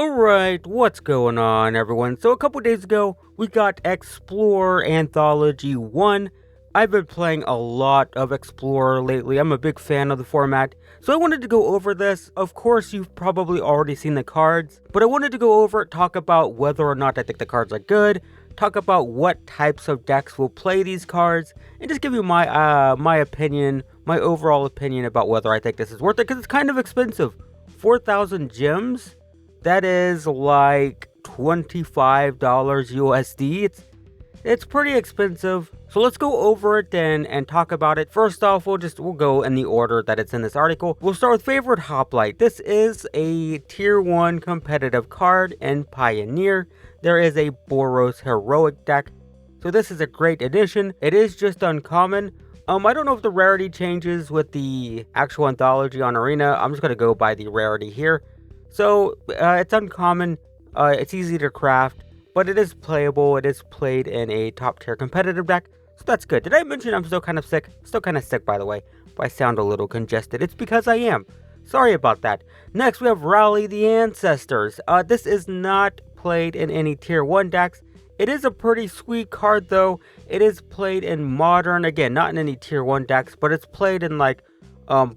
Alright, what's going on everyone? So a couple days ago, we got Explorer Anthology 1. I've been playing a lot of Explorer lately. I'm a big fan of the format. So I wanted to go over this. Of course, you've probably already seen the cards. But I wanted to go over it, talk about whether or not I think the cards are good. Talk about what types of decks will play these cards. And just give you my opinion, my overall opinion about whether I think this is worth it. Because it's kind of expensive. 4,000 gems? That is like $25 USD. It's pretty expensive. So let's go over it then and talk about it. First off, we'll go in the order that it's in this article. We'll start with Favorite Hoplite. This is a tier 1 competitive card in Pioneer. There is a Boros Heroic deck. So this is a great addition. It is just uncommon. I don't know if the rarity changes with the actual Anthology on Arena. I'm just going to go by the rarity here. So, it's uncommon, it's easy to craft, but it is playable. It is played in a top tier competitive deck, so that's good. Did I mention I'm still kind of sick? Still kind of sick, by the way. If I sound a little congested, it's because I am. Sorry about that. Next, we have Rally the Ancestors. This is not played in any tier 1 decks. It is a pretty sweet card, though. It is played in Modern, again, not in any tier 1 decks, but it's played in, like,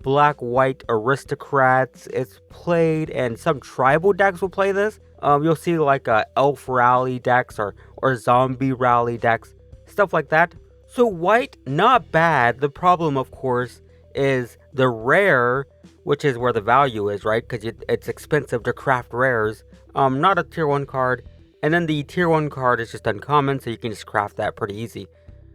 black-white aristocrats. It's played, and some tribal decks will play this. You'll see like elf rally decks or zombie rally decks, stuff like that. So white, not bad. The problem, of course, is the rare, which is where the value is, right? Because it's expensive to craft rares. Not a tier 1 card. And then the tier 1 card is just uncommon, so you can just craft that pretty easy.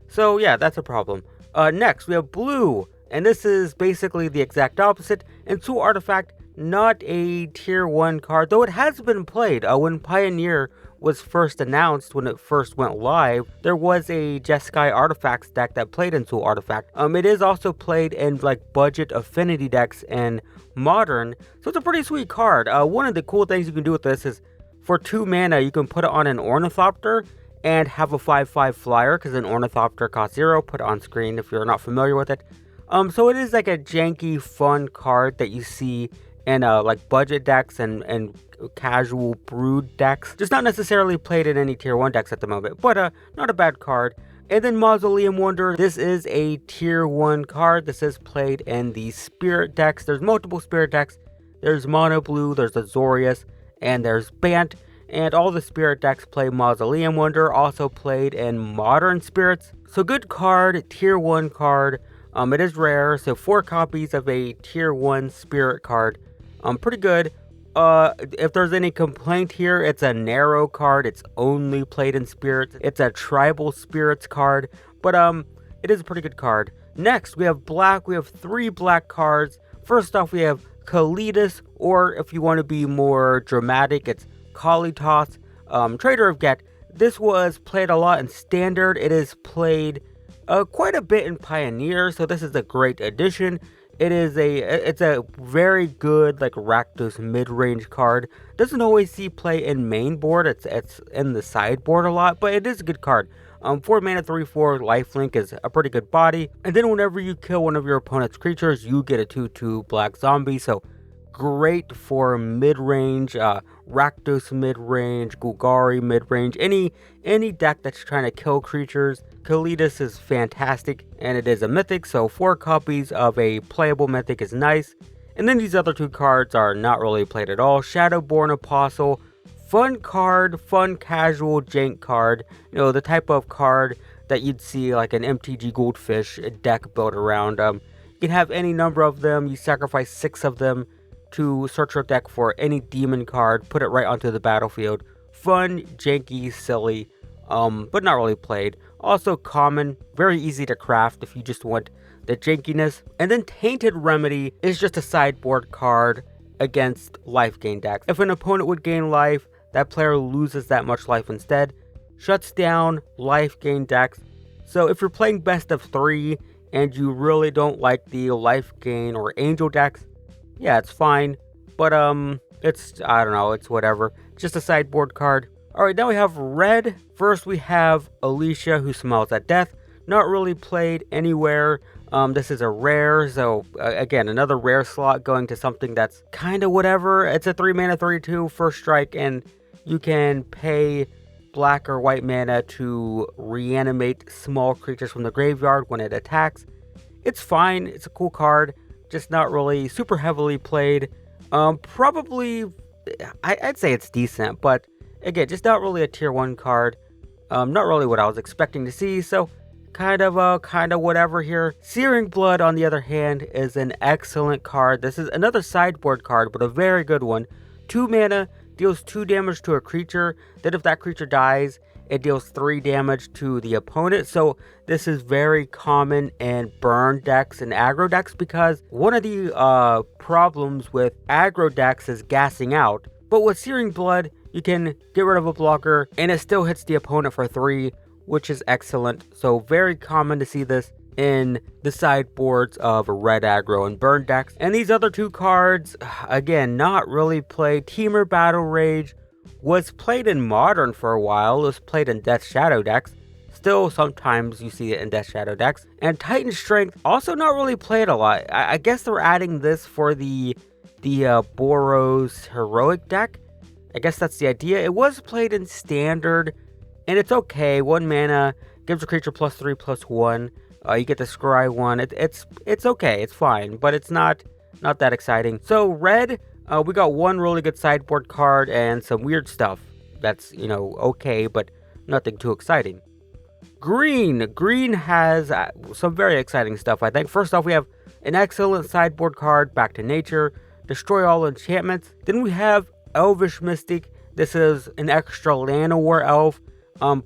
So yeah, that's a problem. Next, we have blue. And this is basically the exact opposite. And Tool Artifact, not a tier 1 card, though it has been played. When Pioneer was first announced, when it first went live, there was a Jeskai Artifacts deck that played in Tool Artifact. It is also played in like budget affinity decks and Modern, so it's a pretty sweet card. One of the cool things you can do with this is, for 2 mana, you can put it on an Ornithopter and have a 5/5 flyer, because an Ornithopter costs 0. Put it on screen if you're not familiar with it. So it is like a janky, fun card that you see in like budget decks and casual brood decks. Just not necessarily played in any tier 1 decks at the moment, but not a bad card. And then Mausoleum Wonder. This is a tier 1 card. This is played in the Spirit decks. There's multiple Spirit decks. There's Mono Blue, there's Azorius, and there's Bant. And all the Spirit decks play Mausoleum Wonder, also played in Modern Spirits. So good card, tier 1 card. It is rare, so 4 copies of a tier 1 spirit card. Pretty good. If there's any complaint here, it's a narrow card. It's only played in spirits. It's a tribal spirits card, but it is a pretty good card. Next, we have black. We have 3 black cards. First off, we have Kalitas, or if you want to be more dramatic, it's Kalitas, Trader of Get. This was played a lot in Standard. It is played quite a bit in Pioneer, so this is a great addition. It's a very good like Rakdos mid-range card. Doesn't always see play in main board. It's in the sideboard a lot, but it is a good card. 4 mana 3/4 lifelink is a pretty good body. And then whenever you kill one of your opponent's creatures, you get a 2/2 black zombie. So great for mid-range, Rakdos mid-range, Golgari mid-range, any deck that's trying to kill creatures. Kalitas is fantastic, and it is a mythic, so 4 copies of a playable mythic is nice. And then these other 2 cards are not really played at all. Shadowborn Apostle, fun card, fun casual jank card. You know, the type of card that you'd see like an MTG Goldfish deck built around. You can have any number of them. You sacrifice 6 of them to search your deck for any demon card, put it right onto the battlefield. Fun, janky, silly, but not really played. Also common, very easy to craft if you just want the jankiness. And then Tainted Remedy is just a sideboard card against life gain decks. If an opponent would gain life, that player loses that much life instead. Shuts down life gain decks. So if you're playing best of 3 and you really don't like the life gain or angel decks, yeah, it's fine, but it's, I don't know, it's whatever. Just a sideboard card. Alright, now we have red. First we have Alicia, who smiles at death. Not really played anywhere. This is a rare, so again, another rare slot going to something that's kind of whatever. It's a 3 mana 3/2 first strike, and you can pay black or white mana to reanimate small creatures from the graveyard when it attacks. It's fine, it's a cool card, just not really super heavily played. Probably, I'd say it's decent, but again, just not really a tier 1 card. Not really what I was expecting to see, so kind of whatever here. Searing Blood, on the other hand, is an excellent card. This is another sideboard card, but a very good one. 2 mana, deals 2 damage to a creature. Then if that creature dies, it deals 3 damage to the opponent. So this is very common in burn decks and aggro decks, because one of the problems with aggro decks is gassing out. But with Searing Blood, you can get rid of a blocker, and it still hits the opponent for 3, which is excellent. So very common to see this in the sideboards of red aggro and burn decks. And these other 2 cards, again, not really played. Temur Battle Rage was played in Modern for a while. It was played in Death Shadow decks. Still, sometimes you see it in Death Shadow decks. And Titan Strength, also not really played a lot. I guess they're adding this for the Boros Heroic deck. I guess that's the idea. It was played in Standard, and it's okay. 1 mana, gives a creature +3/+1. You get the scry 1. It's okay. It's fine, but it's not that exciting. So red, we got 1 really good sideboard card and some weird stuff. That's, okay, but nothing too exciting. Green has some very exciting stuff, I think. First off, we have an excellent sideboard card, Back to Nature, destroy all enchantments. Then we have Elvish Mystic. This is an extra Llanowar elf.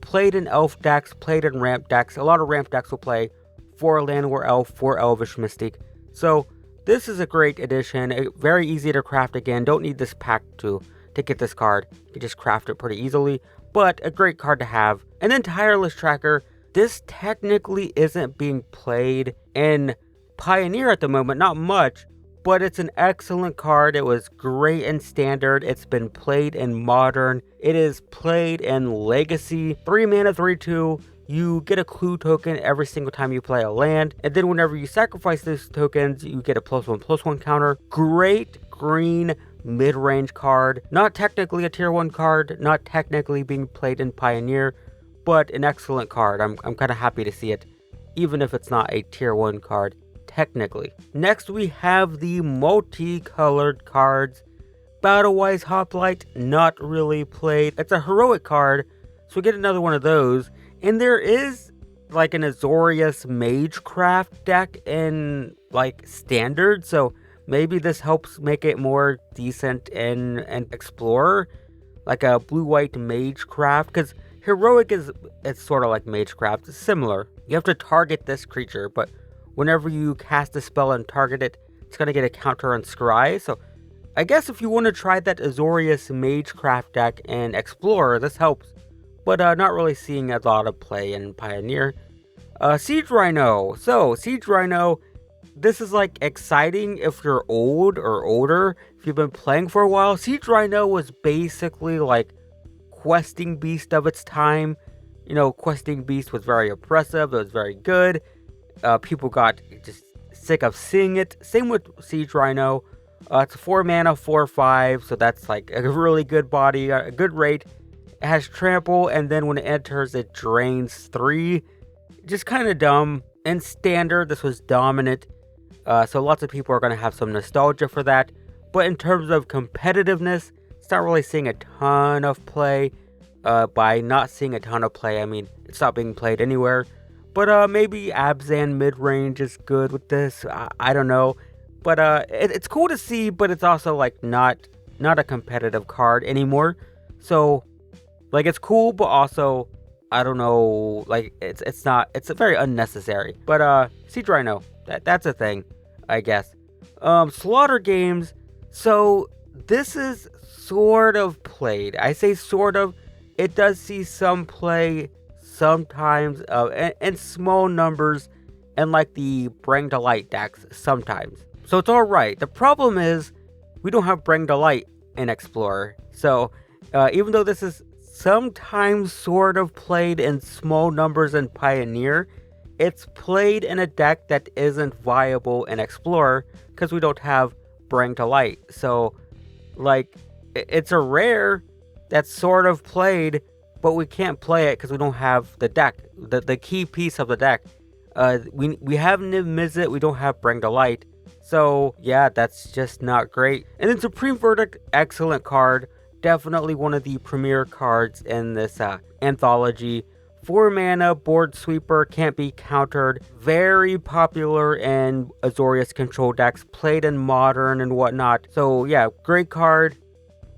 Played in elf decks, played in ramp decks. A lot of ramp decks will play 4 Llanowar elf, 4 Elvish Mystic. So this is a great addition. Very easy to craft again. Don't need this pack to get this card. You can just craft it pretty easily. But a great card to have. And then Tireless Tracker. This technically isn't being played in Pioneer at the moment. Not much. But it's an excellent card. It was great in Standard. It's been played in Modern. It is played in Legacy. 3 mana 3/2. You get a clue token every single time you play a land. And then whenever you sacrifice those tokens, you get a +1/+1 counter. Great green mid-range card. Not technically a tier 1 card. Not technically being played in Pioneer. But an excellent card. I'm kind of happy to see it. Even if it's not a tier 1 card. Technically. Next we have the multicolored cards. Battlewise Hoplite, not really played. It's a heroic card, so we get another one of those. And there is like an Azorius Magecraft deck in like Standard, so maybe this helps make it more decent in Explorer. Like a blue-white Magecraft, because heroic it's sort of like Magecraft. It's similar. You have to target this creature, but whenever you cast a spell and target it, it's going to get a counter on Scry. So I guess if you want to try that Azorius Magecraft deck and Explorer, this helps. But not really seeing a lot of play in Pioneer. Siege Rhino. So Siege Rhino, this is like exciting if you're old or older. If you've been playing for a while. Siege Rhino was basically like Questing Beast of its time. Questing Beast was very oppressive. It was very good. People got just sick of seeing it. Same with Siege Rhino. It's 4 mana, 4/5, so that's like a really good body, a good rate. It has trample, and then when it enters, it drains 3. Just kind of dumb. In Standard, this was dominant, so lots of people are going to have some nostalgia for that. But in terms of competitiveness, it's not really seeing a ton of play. By not seeing a ton of play, I mean it's not being played anywhere. But maybe Abzan mid-range is good with this. I don't know. But it's cool to see, but it's also like not a competitive card anymore. So like it's cool, but also I don't know. Like it's very unnecessary. But Siege Rhino, that's a thing, I guess. Slaughter Games. So this is sort of played. I say sort of. It does see some play sometimes, in small numbers, and like the Bring to Light decks sometimes. So it's alright. The problem is, we don't have Bring to Light in Explorer. So, even though this is sometimes sort of played in small numbers in Pioneer, it's played in a deck that isn't viable in Explorer because we don't have Bring to Light. So, like, it's a rare that's sort of played, but we can't play it because we don't have the deck, the key piece of the deck. We have Niv Mizzet, we don't have Bring to Light. So, yeah, that's just not great. And then Supreme Verdict, excellent card. Definitely one of the premier cards in this anthology. 4 mana, board sweeper, can't be countered. Very popular in Azorius control decks, played in Modern and whatnot. So yeah, great card,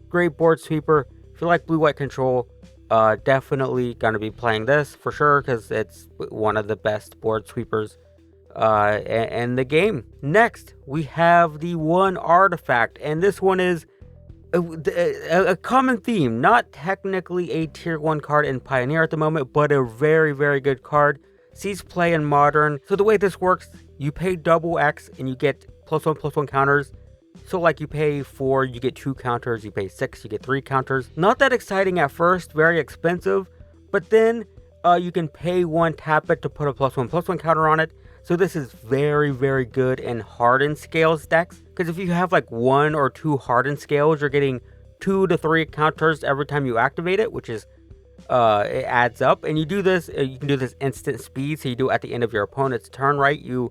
great board sweeper. If you like blue-white control, definitely gonna be playing this for sure, because it's one of the best board sweepers in the game. Next, we have the one artifact, and this one is a common theme, not technically a tier 1 card in Pioneer at the moment, but a very, very good card. Sees play in Modern. So the way this works, you pay double X and you get +1/+1 counters. So like you pay 4, you get 2 counters, you pay 6, you get 3 counters. Not that exciting at first, very expensive, but then you can pay 1, tap it to put a +1/+1 counter on it. So this is very, very good in Hardened Scales decks. Because if you have like 1 or 2 Hardened Scales, you're getting 2 to 3 counters every time you activate it, which is, it adds up. And you do this, you can do this instant speed. So you do it at the end of your opponent's turn, right? You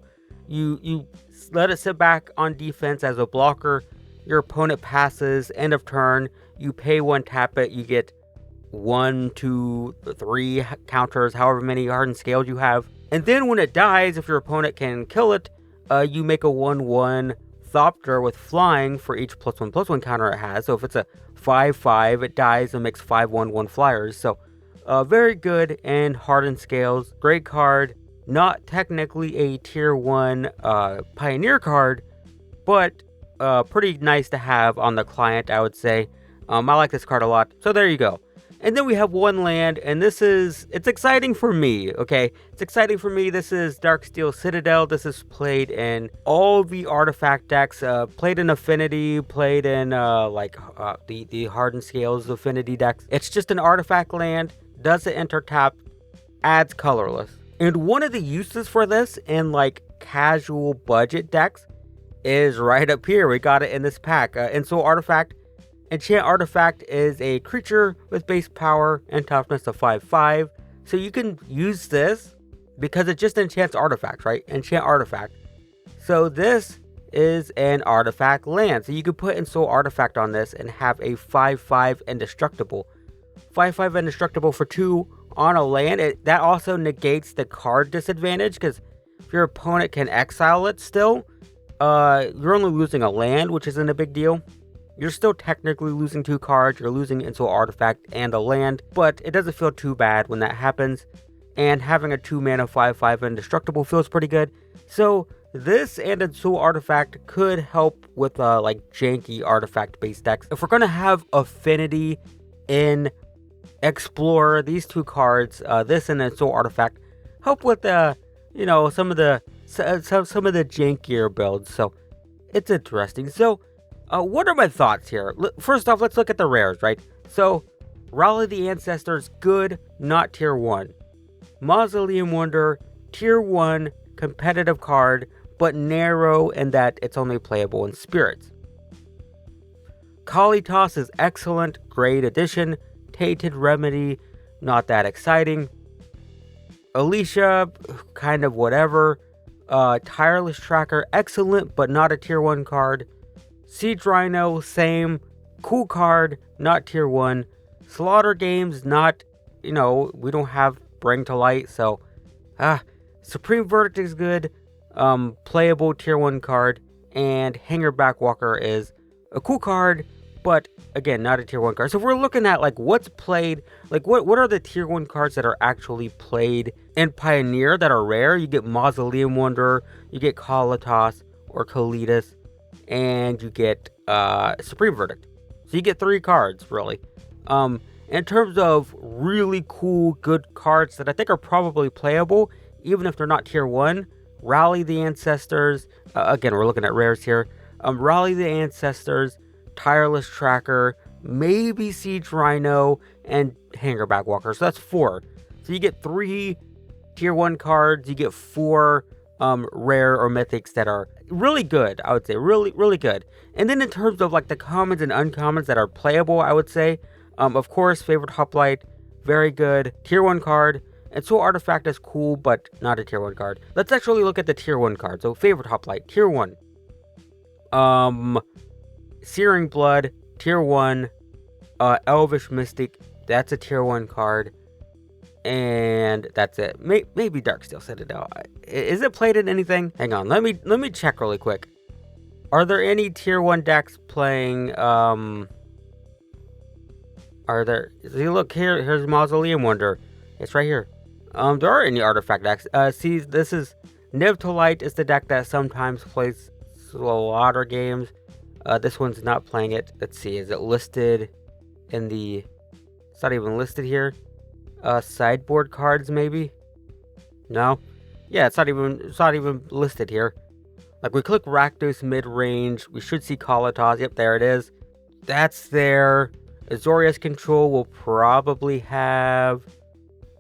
let it sit back on defense as a blocker. Your opponent passes, end of turn. You pay 1, tap it, you get 1, 2, 3 counters, however many Hardened Scales you have. And then when it dies, if your opponent can kill it, you make a 1/1 Thopter with flying for each +1/+1 counter it has. So if it's a 5/5, it dies and makes 5/1/1 flyers. So very good in Hardened Scales. Great card. Not technically a tier 1 Pioneer card, but pretty nice to have on the client, I would say. I like this card a lot. So there you go. And then we have 1 land, and it's exciting for me, okay? It's exciting for me. This is Darksteel Citadel. This is played in all the artifact decks, played in Affinity, played in the Hardened Scales Affinity decks. It's just an artifact land, doesn't enter tap, adds colorless. And one of the uses for this in like casual budget decks is right up here. We got it in this pack. Ensoul Artifact. Enchant Artifact is a creature with base power and toughness of 5/5. So you can use this because it just enchants artifacts, right? Enchant Artifact. So this is an artifact land. So you could put Ensoul Artifact on this and have a 5/5 indestructible. 5/5 indestructible for 2 on a land. That also negates the card disadvantage, because if your opponent can exile it still, you're only losing a land, which isn't a big deal. You're still technically losing 2 cards. You're losing Ensoul Artifact and a land, but it doesn't feel too bad when that happens. And having a 2 mana 5/5 indestructible feels pretty good. So this and Ensoul Artifact could help with like janky artifact based decks. If we're gonna have Affinity in Explorer, these 2 cards, this and Ensoul Artifact, help with some of the jankier builds. So it's interesting. So what are my thoughts here? First off, let's look at the rares, right? So, Rally the Ancestors, good, not tier 1. Mausoleum Wonder, tier 1, competitive card, but narrow in that it's only playable in spirits. Kalitas is excellent, great addition. Tainted Remedy, not that exciting. Alicia, kind of whatever. Tireless Tracker, excellent, but not a tier 1 card. Siege Rhino, same, cool card, not tier 1. Slaughter Games, not, we don't have Bring to Light, so, Supreme Verdict is good, playable tier 1 card, and Hanger Backwalker is a cool card, but again, not a tier 1 card. So if we're looking at like what's played, like what are the tier 1 cards that are actually played in Pioneer that are rare? You get Mausoleum Wonder, you get Kalitas or Kalitas, and you get Supreme Verdict. So you get 3 cards, really. In terms of really cool, good cards that I think are probably playable, even if they're not tier 1, Rally the Ancestors. Again, we're looking at rares here. Rally the Ancestors, Tireless Tracker, maybe Siege Rhino, and Hanger Backwalker. So that's 4. So you get 3 Tier 1 cards, you get 4 rare or mythics that are really good, I would say. Really, really good. And then in terms of like the commons and uncommons that are playable, I would say, of course, favorite hoplite, very good. Tier 1 card. And Soul Artifact is cool, but not a Tier 1 card. Let's actually look at the Tier 1 card. So, favorite hoplite, Tier 1. Searing Blood, Tier 1. Elvish Mystic, that's a Tier 1 card. And that's it. Maybe Darksteel Citadel. Is it played in anything? Hang on, let me check really quick. Are there any Tier 1 decks playing, are there, see, look, here's Mausoleum Wonder. It's right here. There are any artifact decks. See, this is Nibtolite is the deck that sometimes plays Slaughter games. This one's not playing it. Let's see, is it listed in the, it's not even listed here. Sideboard cards, maybe? No? Yeah, it's not even listed here. Like, we click Rakdos mid-range, we should see Kalatas. Yep, there it is. That's there. Azorius Control will probably have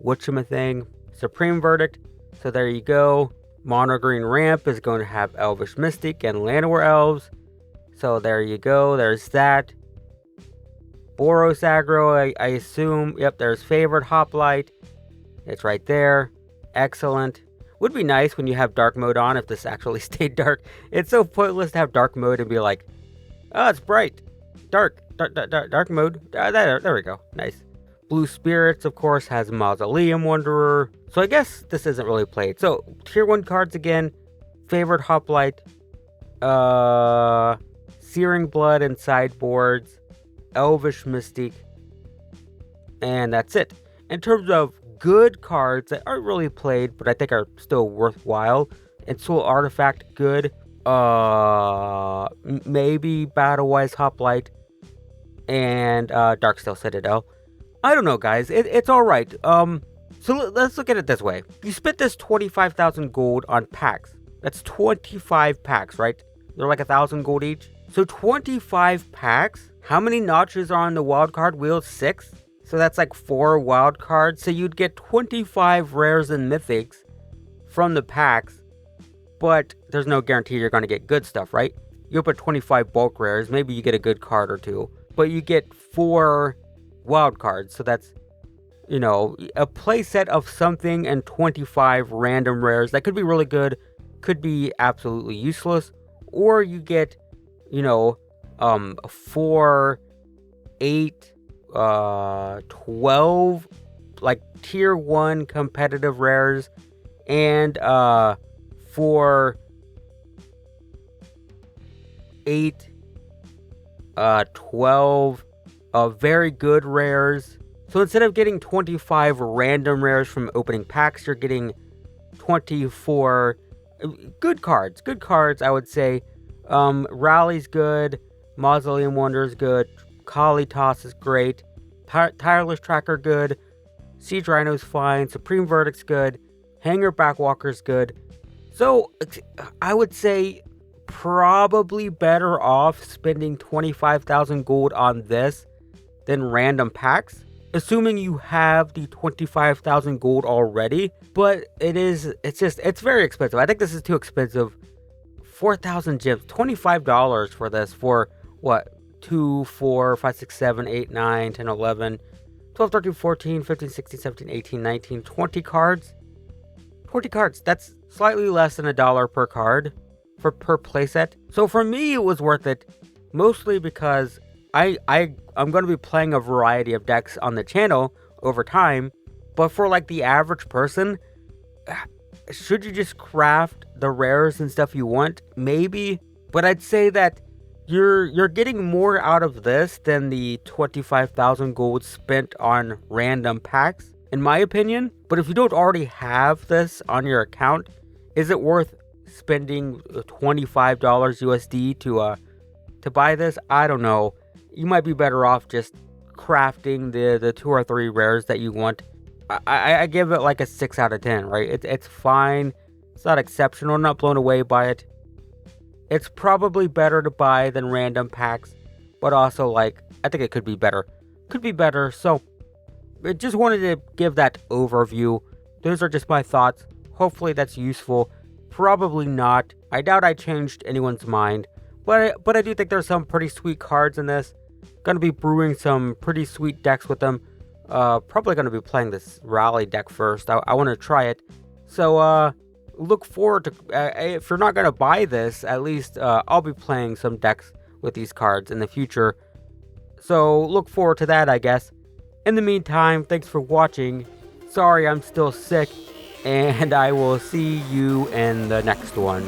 whatchamathing, Supreme Verdict. So there you go. Mono Green Ramp is going to have Elvish Mystic and Llanowar Elves. So there you go. There's that. Boros Aggro, I assume. Yep, there's favorite hoplite. It's right there. Excellent. Would be nice when you have dark mode on if this actually stayed dark. It's so pointless to have dark mode and be like, oh, it's bright. Dark mode. There we go. Nice. Blue Spirits, of course, has Mausoleum Wanderer. So I guess this isn't really played. So, Tier 1 cards again. Favorite hoplite. Searing Blood and sideboards. Elvish Mystic. And that's it. In terms of good cards that aren't really played, but I think are still worthwhile. And Soul Artifact, good. Maybe Battle-Wise Hoplite. And Darksteel Citadel. I don't know, guys. It's alright. So let's look at it this way. You spent this 25,000 gold on packs. That's 25 packs, right? They're like 1,000 gold each. So 25 packs. How many notches are on the wildcard wheel? 6. So that's like 4 wild cards. So you'd get 25 rares and mythics from the packs. But there's no guarantee you're going to get good stuff, right? You open 25 bulk rares. Maybe you get a good card or 2. But you get 4 wild cards. So that's, you know, a playset of something and 25 random rares. That could be really good. Could be absolutely useless. Or you get, you know, 4, 8, 12, like tier 1 competitive rares, and 4, 8, 12 very good rares. So instead of getting 25 random rares from opening packs, you're getting 24 good cards. Good cards, I would say. Rally's good. Mausoleum Wonder is good. Kalitas is great. Tireless Tracker good. Siege Rhino's fine. Supreme Verdict's good. Hanger Backwalker's good. So I would say probably better off spending 25,000 gold on this than random packs, assuming you have the 25,000 gold already. But it's very expensive. I think this is too expensive. 4,000 gems, $25 for this, for what? 2, 4, 5, 6, 7, 8, 9, 10, 11, 12, 13, 14, 15, 16, 17, 18, 19, 20 cards. 20 cards. That's slightly less than $1 per card per playset. So for me, it was worth it, mostly because I'm going to be playing a variety of decks on the channel over time. But for like the average person, should you just craft the rares and stuff you want? Maybe. But I'd say that you're getting more out of this than the 25,000 gold spent on random packs, in my opinion. But if you don't already have this on your account, is it worth spending $25 USD to buy this? I don't know. You might be better off just crafting the 2 or 3 rares that you want. I give it like a 6 out of 10, right? It's fine. It's not exceptional. I'm not blown away by it. It's probably better to buy than random packs, but also, like, I think it could be better. So I just wanted to give that overview. those are just my thoughts. Hopefully that's useful. Probably not. I doubt I changed anyone's mind. But I do think there's some pretty sweet cards in this. Gonna be brewing some pretty sweet decks with them. Probably gonna be playing this rally deck first. I want to try it. So look forward to. If you're not gonna buy this, at least I'll be playing some decks with these cards in the future. So look forward to that, I guess. In the meantime, thanks for watching. Sorry I'm still sick, and I will see you in the next one.